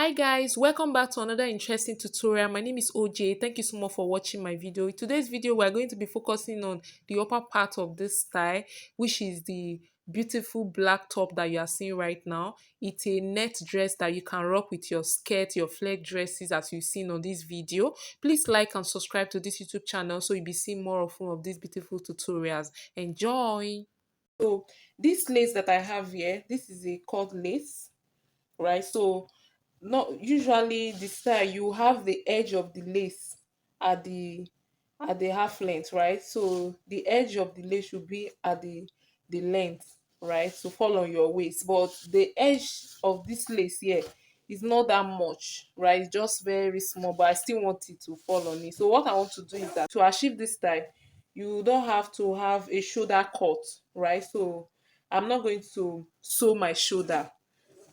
Hi guys, welcome back to another interesting tutorial. My name is OJ. Thank you so much for watching my video. In today's video, we're going to be focusing on the upper part of this style, which is the beautiful black top that you are seeing right now. It's a net dress that you can rock with your skirt, your flag dresses as you've seen on this video. Please like and subscribe to this YouTube channel so you'll be seeing more of these beautiful tutorials. Enjoy! So this lace that I have here, this is a cord lace, right? So not usually the style you have the edge of the lace at the half length, right? So the edge of the lace should be at the length, right? So fall on your waist, but the edge of this lace here is not that much, right? It's just very small, but I still want it to fall on it. So what I want to do is that to achieve this style, you don't have to have a shoulder cut, right? So I'm not going to sew my shoulder,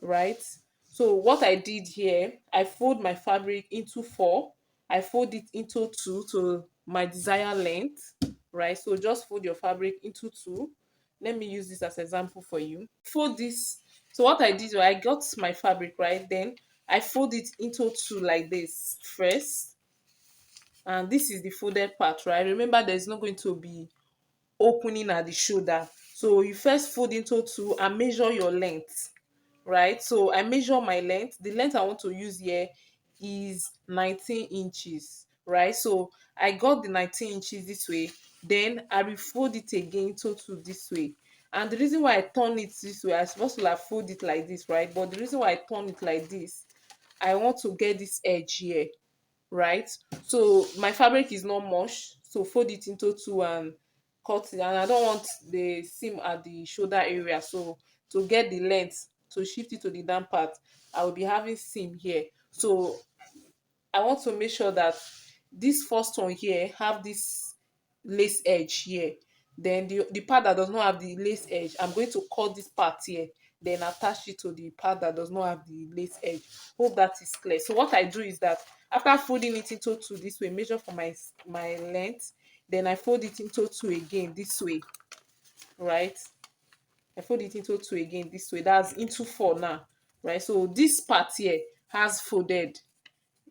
right? So what I did here, I fold my fabric into four. I fold it into two to my desired length, right? So just fold your fabric into two. Let me use this as example for you. Fold this. So what I did, I got my fabric, right? Then I fold it into two like this first. And this is the folded part, right? Remember, there's not going to be opening at the shoulder. So you first fold into two and measure your length, right? So I measure my length. The length I want to use here is 19 inches, right? So I got the 19 inches this way, then I will fold it again to this way. And the reason why I turn it this way, I supposed to have fold it like this, right? But the reason why I turn it like this, I want to get this edge here, right? So my fabric is not much, so fold it into two and cut it. And I don't want the seam at the shoulder area, so to get the length to shift it to the down part, I will be having seam here. So I want to make sure that this first one here have this lace edge here. Then the part that does not have the lace edge, I'm going to cut this part here, then attach it to the part that does not have the lace edge. Hope that is clear. So what I do is that after folding it into two this way, measure for my length, then I fold it into two again this way, right? I fold it into two again this way. That's into four now, right? So this part here has folded,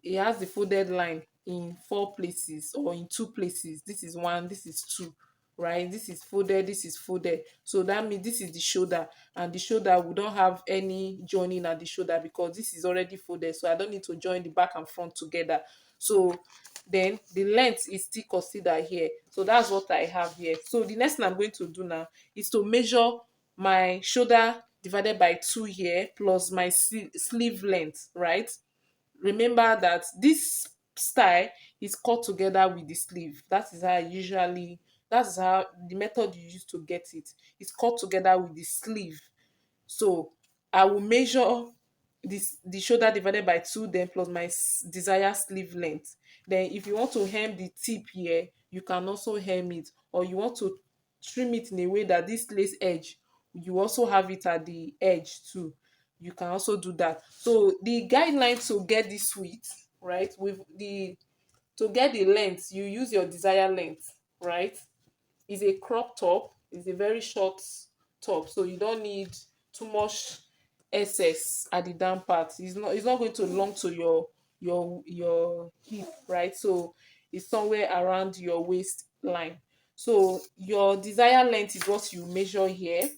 it has the folded line in four places or in two places. This is one, this is two, right? This is folded, this is folded. So that means this is the shoulder, and the shoulder, we don't have any joining at the shoulder because this is already folded, so I don't need to join the back and front together. So then the length is still considered here. So that's what I have here. So the next thing I'm going to do now is to measure my shoulder divided by two here plus my sleeve length, right? Remember that this style is cut together with the sleeve. That's how the method you use to get it. It's cut together with the sleeve. So I will measure this the shoulder divided by two, then plus my desired sleeve length. Then if you want to hem the tip here, you can also hem it, or you want to trim it in a way that this lace edge, you also have it at the edge too. You can also do that. So the guideline to get this width, right, with the to get the length, you use your desired length, right? Is a crop top. It's a very short top, so you don't need too much excess at the down part. It's not going to long to your hip, right? So it's somewhere around your waistline. So your desired length is what you measure here,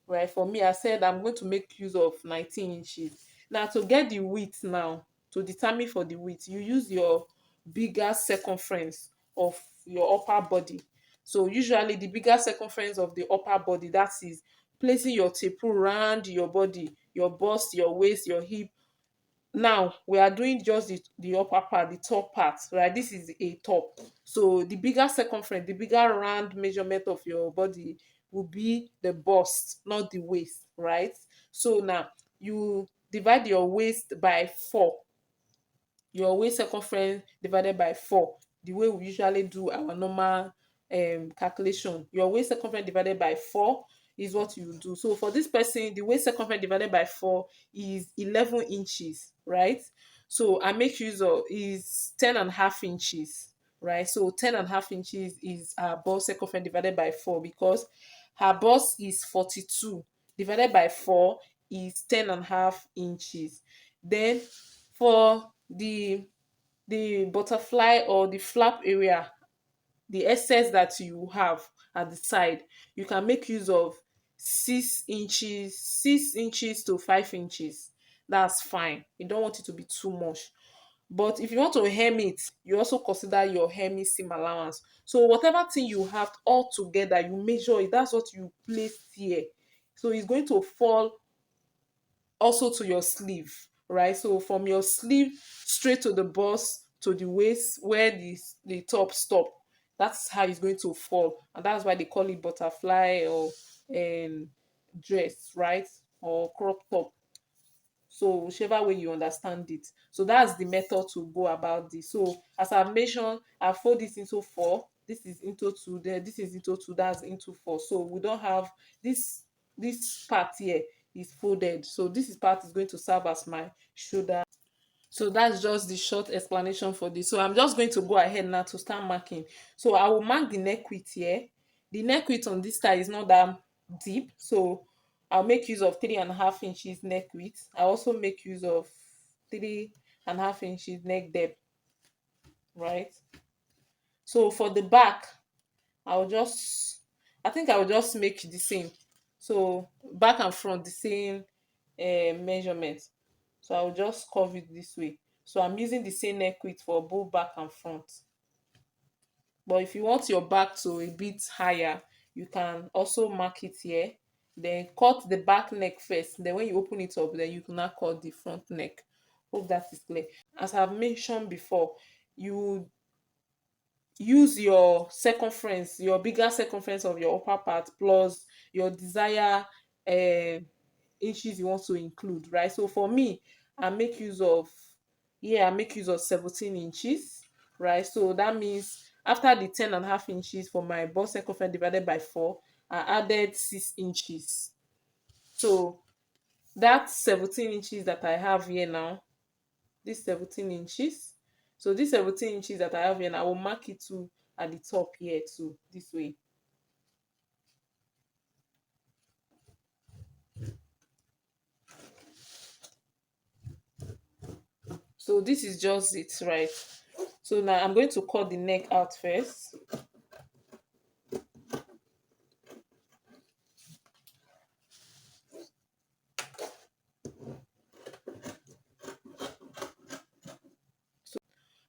right? For me, I said I'm going to make use of 19 inches. Now to get the width now, to determine for the width, you use your bigger circumference of your upper body. So usually the bigger circumference of the upper body, that is placing your tape around your body, your bust, your waist, your hip. Now we are doing just the upper part, the top part, right? This is a top. So the bigger circumference, the bigger round measurement of your body will be the bust, not the waist, right? So now you divide your waist by four, your waist circumference divided by four, the way we usually do our normal calculation. Your waist circumference divided by four is what you do. So for this person, the waist circumference divided by four is 11 inches, right? So I make use of is 10.5 inches, right? So 10.5 inches is our bust circumference divided by four, because her bust is 42 divided by four is 10.5 inches. Then for the butterfly or the flap area, the excess that you have at the side, you can make use of 6 inches, 6 inches to 5 inches. That's fine. You don't want it to be too much. But if you want to hem it, you also consider your hemming seam allowance. So whatever thing you have all together, you measure it. That's what you place here. So it's going to fall also to your sleeve, right? So from your sleeve straight to the bust to the waist where the top stop, that's how it's going to fall, and that's why they call it butterfly or um dress, right? Or crop top. So whichever way you understand it. So that's the method to go about this. So as I've mentioned, I fold this into four. This is into two. There, this is into two. That's into four. So we don't have this. This part here is folded. So this is part is going to serve as my shoulder. So that's just the short explanation for this. So I'm just going to go ahead now to start marking. So I will mark the neck width here. The neck width on this side is not that deep, so I'll make use of 3.5 inches neck width. I also make use of 3.5 inches neck depth, right? So for the back, I'll just I think I will just make the same. So back and front the same measurement. So I'll just curve it this way. So I'm using the same neck width for both back and front. But if you want your back to a bit higher, you can also mark it here. Then cut the back neck first. Then when you open it up, then you can now cut the front neck. Hope that is clear. As I've mentioned before, you use your circumference, your bigger circumference of your upper part plus your desired inches you want to include, right? So for me, I make use of I make use of 17 inches, right? So that means after the 10.5 inches for my bust circumference divided by 4, I added 6 inches. So that 17 inches that I have here now, this 17 inches. So this 17 inches that I have here, and I will mark it too at the top here too, this way. So this is just it, right? So now I'm going to cut the neck out first.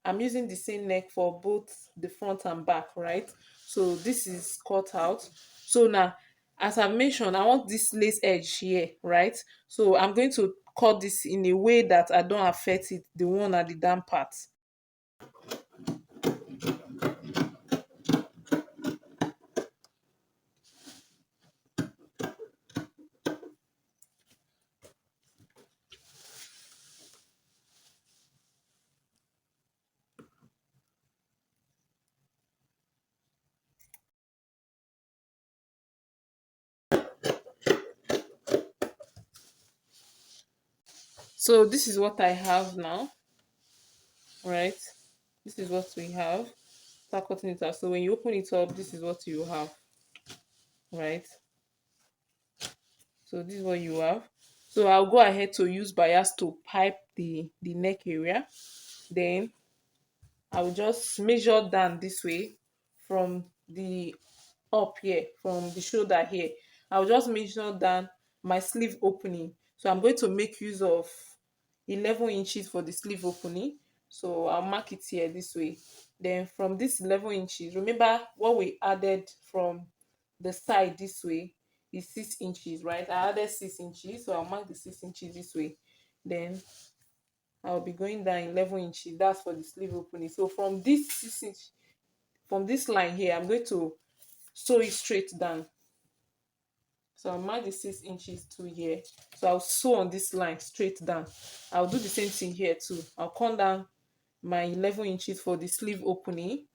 I'm using the same neck for both the front and back, right? So this is cut out. So now, as I mentioned, I want this lace edge here, right? So I'm going to cut this in a way that I don't affect it, the one at the down part. So this is what I have now, right? This is what we have. Start cutting it out. So when you open it up, this is what you have, right? So this is what you have. So I'll go ahead to use bias to pipe the neck area. Then I will just measure down this way from the up here, from the shoulder here. I'll just measure down my sleeve opening. So I'm going to make use of 11 inches for the sleeve opening. So I'll mark it here this way. Then from this 11 inches, remember what we added from the side this way is 6 inches, right? I added 6 inches, so I'll mark the 6 inches this way. Then I'll be going down 11 inches. That's for the sleeve opening. So from this 6 inch, from this line here, I'm going to sew it straight down. So I'll mark the 6 inches to here. So I'll sew on this line straight down. I'll do the same thing here too. I'll come down my 11 inches for the sleeve opening.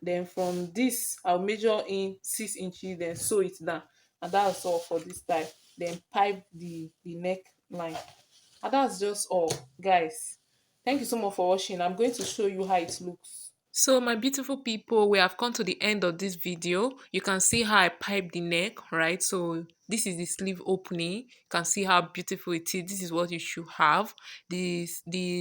Then from this, I'll measure in 6 inches, then sew it down. And that's all for this type. Then pipe the neck line. And that's just all, guys. Thank you so much for watching. I'm going to show you how it looks. So my beautiful people, we have come to the end of this video. You can see how I pipe the neck, right? So this is the sleeve opening. You can see how beautiful it is. This is what you should have. The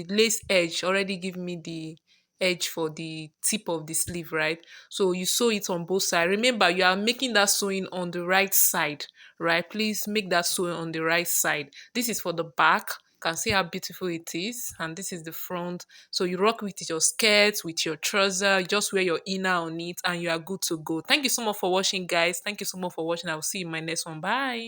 lace edge already give me the edge for the tip of the sleeve, right? So you sew it on both sides. Remember, you are making that sewing on the right side, right? Please make that sewing on the right side. This is for the back. You can see how beautiful it is, and this is the front. So you rock with your skirt, with your trouser, you just wear your inner on it, and you are good to go. Thank you so much for watching, guys. Thank you so much for watching. I will see you in my next one. Bye.